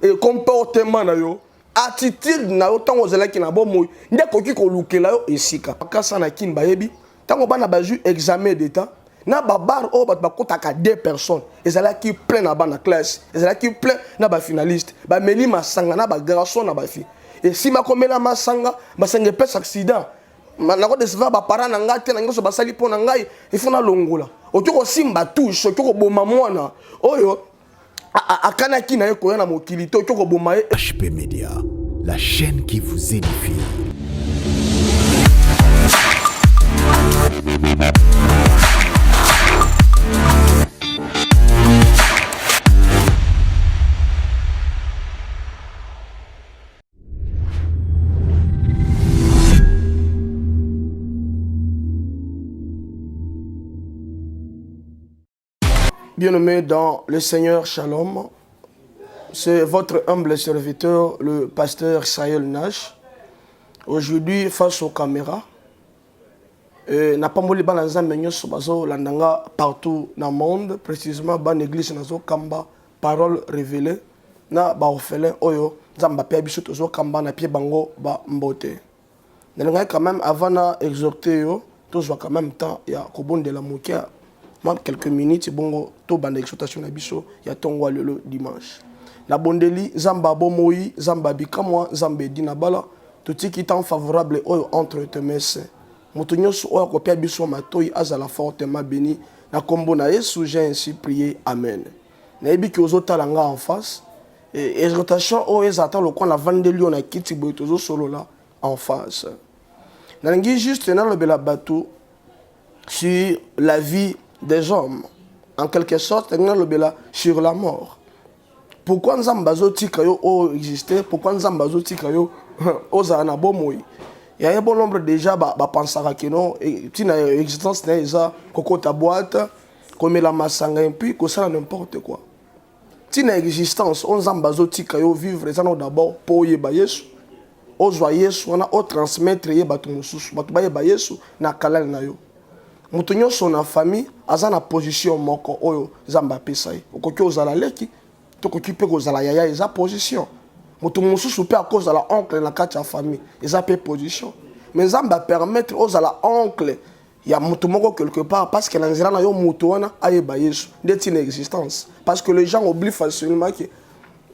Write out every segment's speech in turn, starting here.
et comportement na yo attitude na yo tango zelaki na bomo nde koki ko lukela yo esika kasa na kin bayebi tango bana baju examen d'état na babar o bat bakotaka 2 personnes ezalaki plein na bana classe ezalaki plein na ba finaliste ba meli masanga na ba garçon na ba fille et si makomela masanga basenge pesa accident nako deseva ba parents na ngai te na ngoso basali pona ngai ifuna longola okiko simba touche okiko boma mwana oyo akanaki na yeko na mokili to okiko boma HP Media, la chaîne qui vous édifie. Bien-aimés dans le Seigneur, Shalom, c'est votre humble serviteur, le pasteur Sahel Nash. Aujourd'hui, face aux caméras, n'a pas mouli ban nzambe sur bazo landanga partout dans le monde, précisément ban église nazo kamba parole révélée na ba orphelin oyo nzamba pe biso tozo kamba na pied bango ba mbote. Nanga quand même avant na exhorter yo, tozo quand même temps ya kobonde la mokia. Quelques minutes, bon, tout bande d'exhortation na biso, ya Tango le dimanche. Na bondeli, zamba bomoi, zamba bikamwa, zamba dinabala, tout ce qui est favorable entre tes mains. Moutonyos oya kopia biso matoi azala fortement béni. Na kombo na Yesu, j'ai ainsi prié. Amen. Na ebi ki ozota langa en face. Et exhortation o ezata le coin la vandeli on a kiti boitozo solo là en face. Na ngi juste na le bela bateau sur la vie des hommes, en quelque sorte, sur la mort. Pourquoi nous avons existé? Pourquoi nous avons il y a un bon nombre déjà pensé que non, il y a une existence ta boîte, comme la massanga et puis que ça n'importe quoi. Il y a une existence, on a vivre d'abord pour y Yesu. On a transmettre Yesu na kalal na yo. Mutunyo son famille azana position moko oyo zamba pesai okoki ozala leki to koki pe kozala yaya eza position mutu mususu pe akoza la oncle na kati ya famille eza pe position mais zamba permettre ozala oncle ya mutu moko quelque part parce que na nzira na yo mutu wana ayeba Yesu ndeti na existence parce que les gens oublient facilement que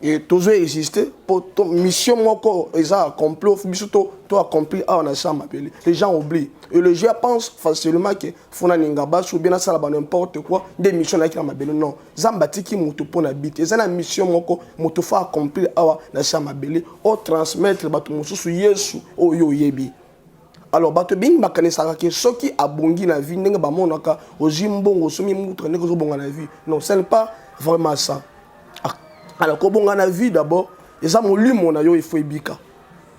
et toujours exister pour ton mission moko eza accompli biso to accompli a na chama Mabe les gens oublient et les gens pensent facilement que fona ningaba ou bien ça là n'importe quoi des missions na Mabe non zamba tiki mutu pona bit eza na mission moko mutu fa accomplir a na chama Mabe o transmettre batu mususu Yesu oyo yebi alors bato bing bakanisaka ke soki abongi na vie ndenge ba monaka ozimbongo somi mutu ndenge zo bonga na vie non c'est pas vraiment ça. Alors, quand on a la vie d'abord, il faut ebika.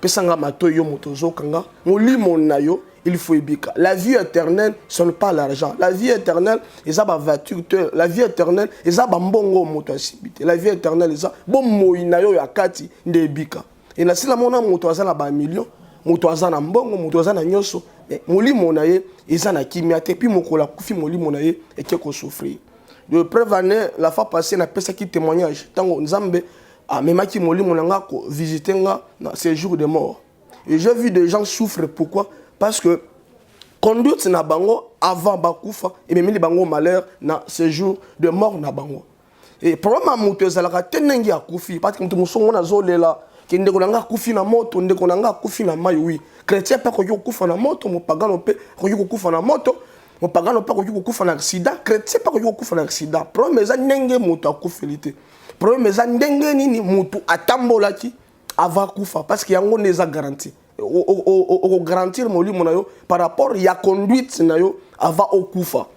Pesanga mato yo motozo kanga, il faut ebika. La vie éternelle, ce n'est pas l'argent. La vie éternelle, ils ont ba voiture. La vie éternelle, ils ont ba mbongo moto asibité. La vie éternelle, ils ont bon moina yo yakati nde ebika. Et na sila mona moto azana ba million, moto azana mbongo, moto azana nyoso. Molimo na ye, ils ont na kimia te puis mokola kufi molimo na ye et ko souffrir. De preuve année, la fois passée, on a fait qui témoignage. Tango Nzambe a même qui m'a visité dans ces jours de mort. Et j'ai vu des gens souffrir. Pourquoi? Parce que conduite na bango avant bakufa et même les bango malheur dans ces jours de mort na bango. Et probablement mutu ezalaka tenengi akufi parce que mutu musongo na zolela kende konanga kufi na moto ndeko nanga kufi na mai oui. Chrétien pas ko kufa na moto, mo pagano pe ko kufa na moto. Mon pagano pas qu'on coupe un accident, chrétien pas qu'on coupe un accident. Problème c'est n'engue moto akufilité. Problème c'est n'engue ni moto atambolaki avant kufa parce qu'il y a un des garanties. Au garantir mon lit yo par rapport il y a conduite na yo avant au kufa.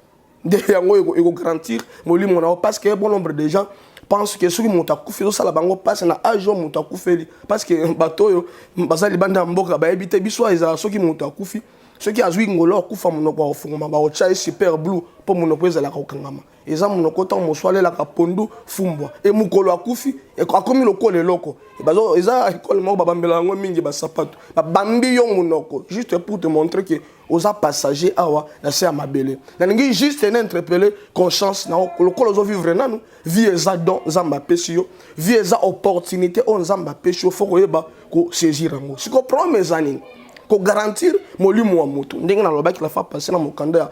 De yango ego garantir mon lit parce que bon nombre de gens pensent que ceux qui montent à kufi ça la bango passe na âge monte à kufi parce que bateau yo basali banda mboka ba habiter biso ils ceux qui montent à kufi ceux qui azui ngolo kufa monoko ofungama ba ocha super blue po monoko ezala ka okangama eza monoko tant moswale la ka pondu fumbwa e mukolo akufi e akomi lokolo eloko e bazo eza école mo babambela ngo mingi ba sapato ba bambi yo monoko juste pour te montrer que oza passager awa na se ya mabele na ngi juste en interpeller conscience na lokolo zo vivre nanu vie eza don zamba pesio vie eza opportunité on zamba pesio faut koyeba ko saisir ngo siko promesse ani ko garantir molimo wa mutu ndenge na lobaki la fa passer na mokanda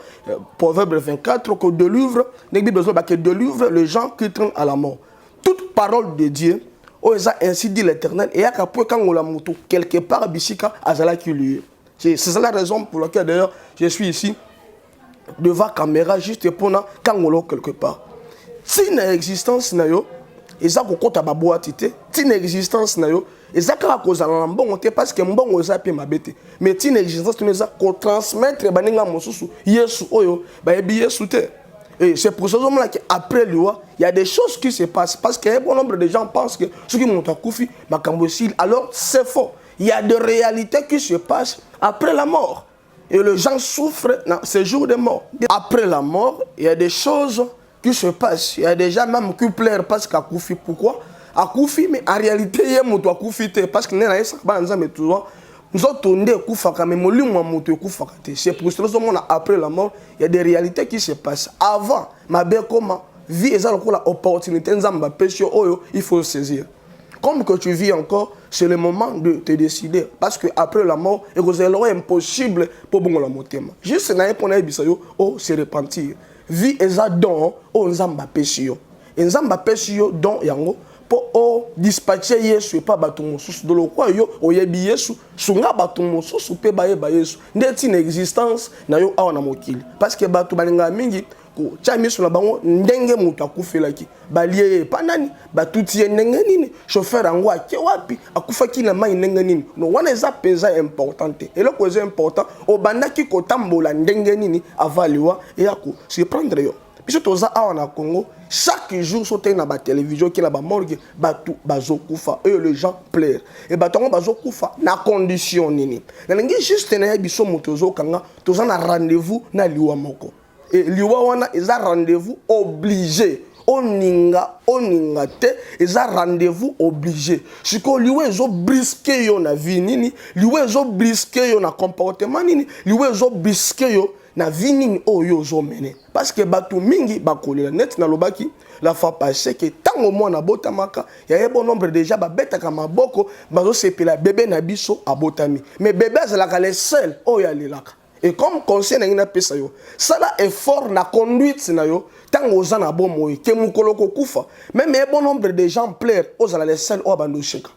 Proverbe 24 que délivre ndenge Bible zo ba que délivre les gens qui traînent à la mort toute parole de Dieu o eza ainsi dit l'Éternel et aka po kangola mutu quelque part bisika azala ki lui. C'est la raison pour laquelle d'ailleurs je suis ici devant la caméra juste pour na kangolo quelque part. Si une existence na yo, eza ko kota ba boatité, si une existence na yo, eza ka ko za na mbongo te parce que mbongo eza pe mabete. Mais si une existence tu eza ko transmettre baninga mosusu Yesu oyo, ba ebi Yesu te. Et c'est pour ça qu'après loi, il y a des choses qui se passent parce qu'un bon nombre de gens pensent que ceux qui montent à Koufi, alors c'est faux. Il y a des réalités qui se passent après la mort. Et les gens souffrent dans ces jours de mort. Après la mort, il y a des choses qui se passent. Il y a des gens même qui pleurent parce qu'à Koufi. Pourquoi? À Koufi, mais en réalité, il y a un à Koufi. Parce que nous c'est pour ça que après la mort, il y a des réalités qui se passent. Avant, Mabe comment vie est la opportunité, il faut saisir. Comme que tu vis encore, c'est le moment de te décider. Parce qu'après la mort, c'est impossible pour la monter. Juste pour se repentir. Vie est un don, nzamba pesio. Nzamba pesio don yango pour dispatcher Yesu pas batumo sous de l'eau yo oyebi Yesu sunga batumo sous pe baye Yesu. Ndeti une existence na yo awana mokili. Parce que batu balinga mingi ko chami sur la bango ndenge mutu akufelaki balie panani batuti ndenge nini chauffeur ango ake wapi akufaki na mai ndenge nini no wana eza pesa importante et le cause important obandaki ko tambola ndenge nini avaliwa et ako se prendre yo biso toza awa na Congo chaque jour sauter na ba télévision qui na ba morgue batu bazokufa et les gens pleurent et batongo bazokufa na condition nini na ngi juste na biso motozo kanga toza na rendez-vous na liwa moko. Et liwa wana eza rendez-vous obligé. Oninga te eza rendez-vous obligé. Siko liwa ezo briske yo na vie nini, liwa ezo briske yo na comportement nini, liwa ezo briske yo na vie nini oyo zo mene. Parce que batu mingi bakolela net na lobaki la fois passée que tango mwana botamaka ya un bon nombre déjà babetaka maboko bazo sepela bébé na biso abotami. Mais bébé azalaka le seul oyo alelaka. Et comme conseil na pesa yo, ça là effort na conduite na yo, tant aux na bomo ke mukolo ko kufa, même un bon nombre de gens pleurent aux ala les seuls o bando cheka.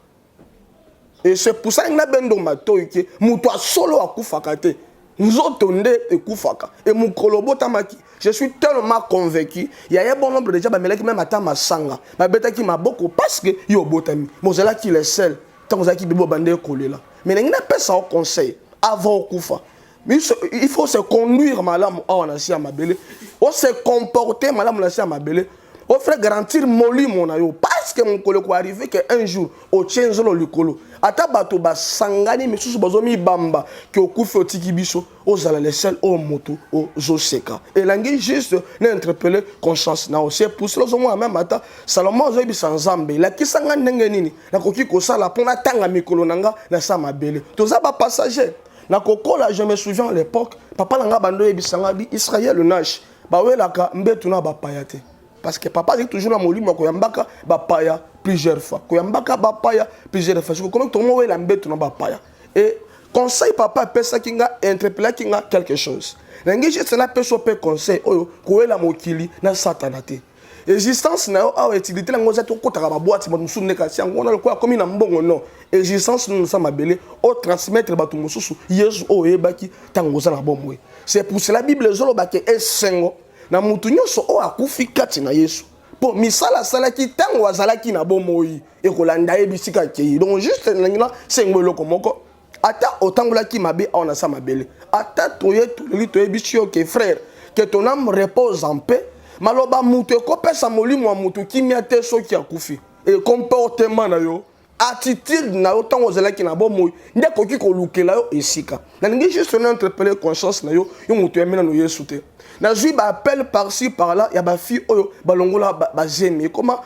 Et c'est pour ça que na bendo matoy ke muto solo akufa kate. Nzotonde e kufaka et mukolo botamaki. Je suis tellement convaincu, il y a un bon nombre de gens bamelaki même ata masanga, ba betaki maboko parce que yo botami. Mozela ki les seuls, tant ozaki bibo bande kolela. Mais na pesa au conseil avant kufa. Mais il faut se conduire madame on a si à Mabele. On se comporter madame on a si à Mabele. On fait garantir moli mon ayo parce que mon collègue arrivé que un jour au change le lucolo. Ata bato ba sangani mais sous bazomi bamba que au coup fait tikibiso aux ala les sel au moto au zoseka. Et langue juste n'interpeller conscience na aussi pour cela moi même ata Salomon zobi sans zambe la ki sanga ndenge nini na koki ko sala pona tanga mikolo nanga na sa Mabele. Toza ba passager. Na kokola je me souviens à l'époque papa langa bando ebisanga bi Israël le nage ba welaka mbetu na ba payate parce que papa dit toujours na molimo ko yambaka ba paya plusieurs fois ko yambaka ba paya plusieurs fois comment tout mo wela mbetu na ba paya et conseil papa pesa kinga interpeller kinga quelque chose ngi juste na peso pe conseil oyo ko wela mokili na satanate existence na a utilité la ngoza to kotaka ba boîte mo musune ka siango on a le quoi comme na mbongo non existence nous ça Mabele au transmettre batu mususu Yesu o ebaki tango za na bomwe. C'est pour cela la Bible zolo ba ke esengo na mutu nyonso o akufi kati na Yesu po misala sala ki tango azalaki na bomoi e ko landa ebisika ke donc juste na sengo loko moko ata otangola ki mabe on a ça Mabele ata toye to ebisio ke frère que ton âme repose en paix. Maloba mutu ko pesa molimo mutu kimia te so ki akufi et comportement na yo attitude na yo tango ozalaki na bomoi nde koki kolukela yo esika na ningi juste na interpeller conscience na yo yo mutu ya mena no Yesu te na zui ba appel par-ci par-là ya ba fille oyo balongola ba zemi comment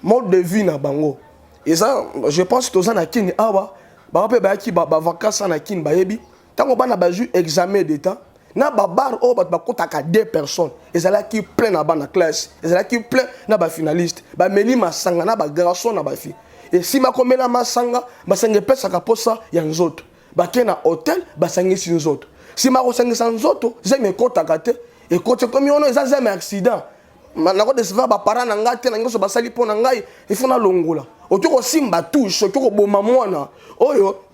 mode de vie na bango et ça je pense que na kini awa ba rappel ba ki ba vacances na kini ba yebi tango bana ba ju examen d'état na ba bar o ba kotaka 2 personnes ezalaki plein na bana classe ezalaki plein na ba finaliste ba meli masanga na ba garçon na ba fille et si ma komela masanga basanga pesa ka posa ya nzoto bakena hôtel basangisi nzoto si ma kosangisa nzoto zeme kotaka te et kote comme ono eza zeme accident na ko deseva ba parents na ngate na ngoso basali pona ngai ifuna longola otoko simba touche otoko boma mwana oyo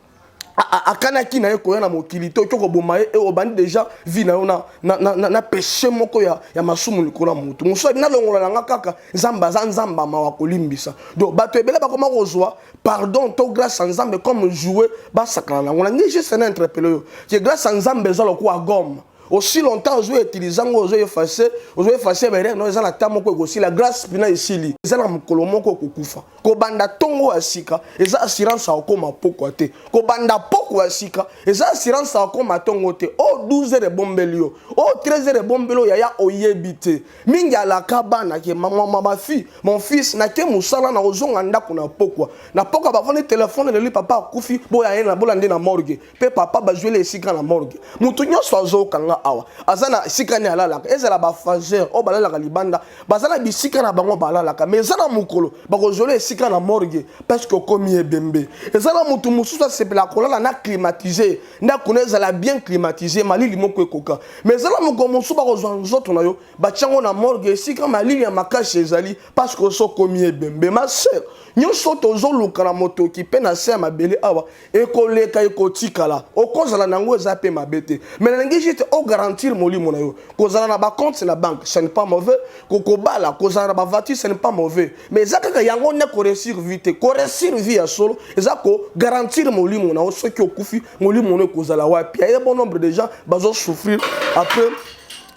akanaki na ye koya na mokili to okoko boma ye obandi déjà vie na yo na péché moko ya masumu likolo mutu mosu na longola na nga kaka nzamba za nzamba mawa kolimbisa donc bato ebele bakoma kozwa pardon to grâce à nzambe comme jouer basakana na ngona ngi juste na interpeller yo que grâce à nzambe za lokwa gomme aussi longtemps ozo utiliser ngo ozo effacer bere no ezala tamo ko aussi la grâce pina isili ezala mukolo moko kokufa ko banda tongo asika eza assurance akoma poko te ko banda poko asika eza assurance akoma tongo te o 12 de bombelio o 13 de bombelio ya oyebite mingi alaka bana ke ma fille mon fils na ke musala na ozonga ndako na poko ba vone téléphone de lui papa kufi boya na bolande na morgue pe papa ba jouer les sika na morgue mutu nyoso azokanga awa azana sikani alalaka ezala ba fazer o balalaka libanda bazala bisika na bango balalaka mais ezala mukolo bakozole esika na morgue parce que komi ebembe ezala mutu mususa sepela kolala na climatiser nda kuneza la bien climatiser malili moko ekoka mais ezala mukolo musu bakozwa nzoto na yo bachango na morgue esika malili ya makashi ezali parce que so komi ebembe ma sœur nyonso tozoluka na moto ki pe na se ya mabele awa ekoleka ekotikala okozala nango eza pe mabete mais nangi juste o garantir molimo na yo kozala na ba compte na banque ce n'est pas mauvais kokobala kozala na ba voiture ce n'est pas mauvais mais ezaka yango ne ko réussir vite ko réussir vie ya solo ezako garantir molimo na yo soki okufi molimo ne kozala wapi ya bon nombre de gens bazo souffrir après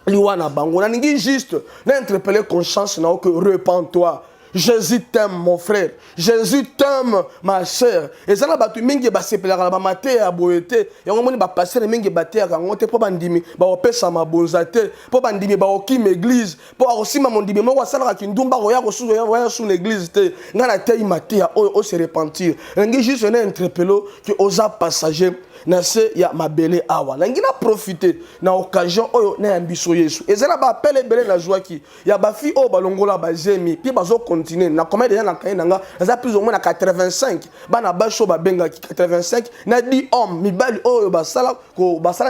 liwana bango na ningi juste na interpeller conscience na que repens-toi. Jésus t'aime mon frère, Jésus t'aime ma sœur. Et ça na batu mingi ba sepelaka ba maté ya boyete. Yango moni ba passer mingi baté ya ngote po bandimi ba opesa mabonzate, po bandimi ba okima église, po osima mondimi moko asala ki ndumba ko ya ko sous l'église te. Ngana te maté ya o se repentir. Ngi juste un interpello que osa passager na se ya mabele awa. Ngi na profiter na occasion oyo na ambiso Yesu. Ezala ba appel ebele na joie ki ya ba fi o balongola ba zemi, pi bazo continuer na combien déjà na kainanga, ça plus ou moins na 85. Bana basho ba benga ki 85 na 10 hommes mibali oyo basala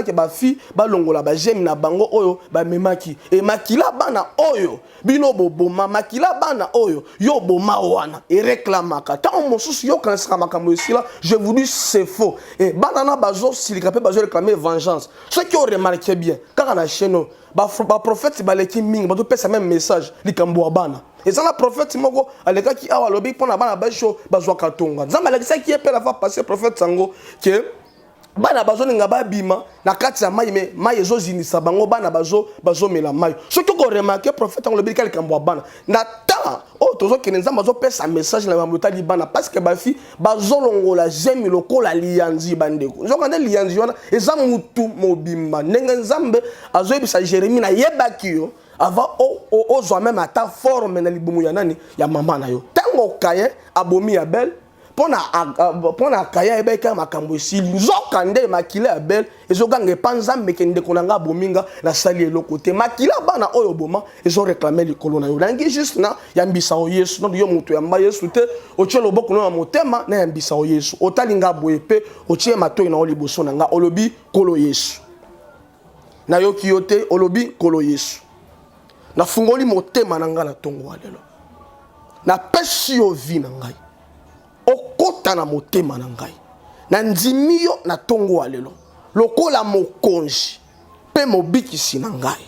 ke ba fi balongola ba zemi na bango oyo ba memaki. E makila bana oyo bino boboma makila bana oyo yo boma wana e réclamaka. Tant mosusu yo kanisa makambo esila, je vous dis c'est faux. Et banana bazo silika pe bazo réclamer vengeance. Ce qui ont remarqué bien quand on a chez nous ba prophète baleki mingi bato pesa même message likambo bana. Et ça la prophète moko aleka ki awa lobi pona bana basho bazwa katonga. Nzamba alekisa ki epela fa passer prophète Tango que bana bazo ninga ba bima na kati ya mai me mai ezo zinisa bango bana bazo mela mai. Surtout ko remarquer prophète Tango lobi likambo bana. Na ta o tozo ke nzamba bazo pesa message na bamota libana parce que ba fi bazo longola zemi lokola lianzi bandeko. Nzokanda lianzi wana eza mutu mobimba. Nenga nzambe azo ebisa Jérémie na yebaki yo avant ozwa même ata forme na libumu ya nani ya mama na yo. Tango kaye abomi Abel pona kaya ebeka makambo esili nzoka nde makila Abel ezoganga panzambe kende konanga bominga na sali eloko te makila bana oyo boma ezo réclamer likolo na yo nangi juste na yambisa o Yesu no yo mutu yamba Yesu te ochelo boko no motema na yambisa o Yesu otalinga boye pe ochie matoyi na oliboso nanga olobi kolo Yesu na yo kiyote olobi kolo Yesu na fungoli motema nanga na tongo alelo na pesi yo vi na ngai okota na motema na ngai na ndimi yo na tongo alelo lokola mokonzi pe mobikisi na ngai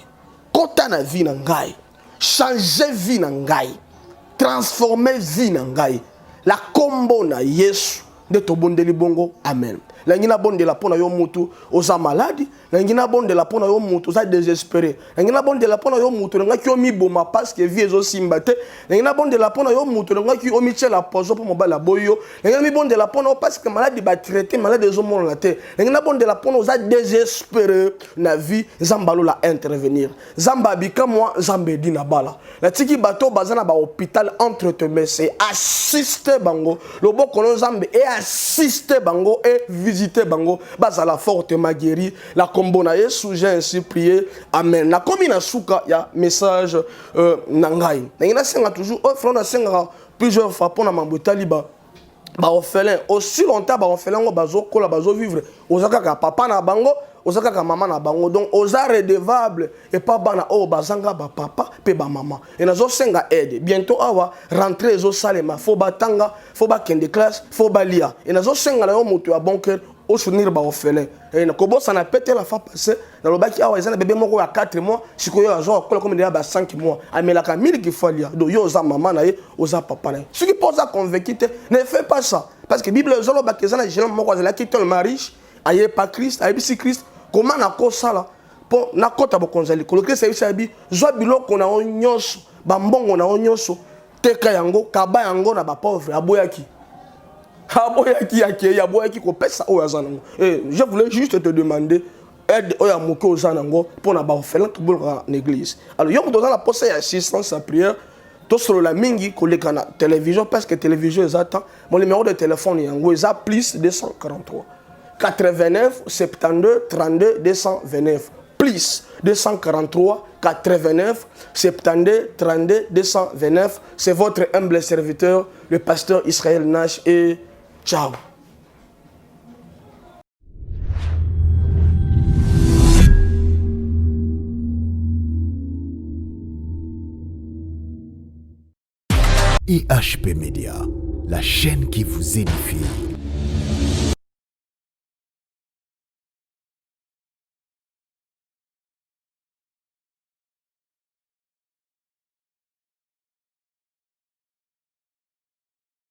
kota na vi na ngai changer vi na ngai transformer vi na ngai la kombo na Yesu nde tobondeli bongo amen. Nangi nabondela pona yo mutu oza malade, nangi nabondela pona yo mutu oza désespéré, nangi nabondela pona yo mutu ngaki omiboma parce que vie ezosimba te, nangi nabondela pona yo mutu ngaki omichela pozo po mobala boyo, nangi nabondela pona parce que malade ba traité malade ezomona te, nangi nabondela pona oza désespéré na vie zambalo la intervenir. Zamba bika moi zambe di na bala. La tiki bato bazana ba hôpital entre tes mains, c'est assister bango, loboko no zambe et assister bango et visiter bango bazala fortement guéri la combo na Yesu j'ai ainsi prié amen. Na komi na suka ya message nangai na senga toujours frère na senga plusieurs fois pour na mambotali ba orphelin aussi longtemps ba orphelin ngo bazo kola bazo vivre ozaka ka papa na bango ozaka ka maman na bango donc oza redevable et pas bana o bazanga ba papa pe ba maman et nazo senga aide bientôt awa rentrer zo salema faut batanga faut ba kende classe faut ba lia et nazo senga na yo moto ya bon cœur au souvenir ba orphelin et na kobo ça na pété la fois passée na lobaki awa ezana bébé moko ya 4 mois sikoyo azo kola comme déjà ba 5 mois amelaka 1000 ki folia do yo za maman na ye oza papa na ce qui pose à convaincre ne fais pas ça parce que bible zolo ba kezana jeune moko azala ki ton mariage aye pas Christ aye bisi Christ comment na ko sala po na kota bokonzali ko le Christ aye sabi zo biloko na onyonso ba mbongo na onyonso teka yango kaba yango na ba pauvre aboyaki ya boyaki ko pesa o yazanango et je voulais juste te demander aide o ya moko ozanango pour na ba orphelin to bolka na église alors yo ko dans la poste ya assistance à prière to solo la mingi ko le kana télévision parce que télévision ezata mon numéro de téléphone yango eza plus 243 89 72 32 229 plus 243 89 72 32 229 c'est votre humble serviteur le pasteur Israël Nash et ciao. IHP Média, la chaîne qui vous édifie.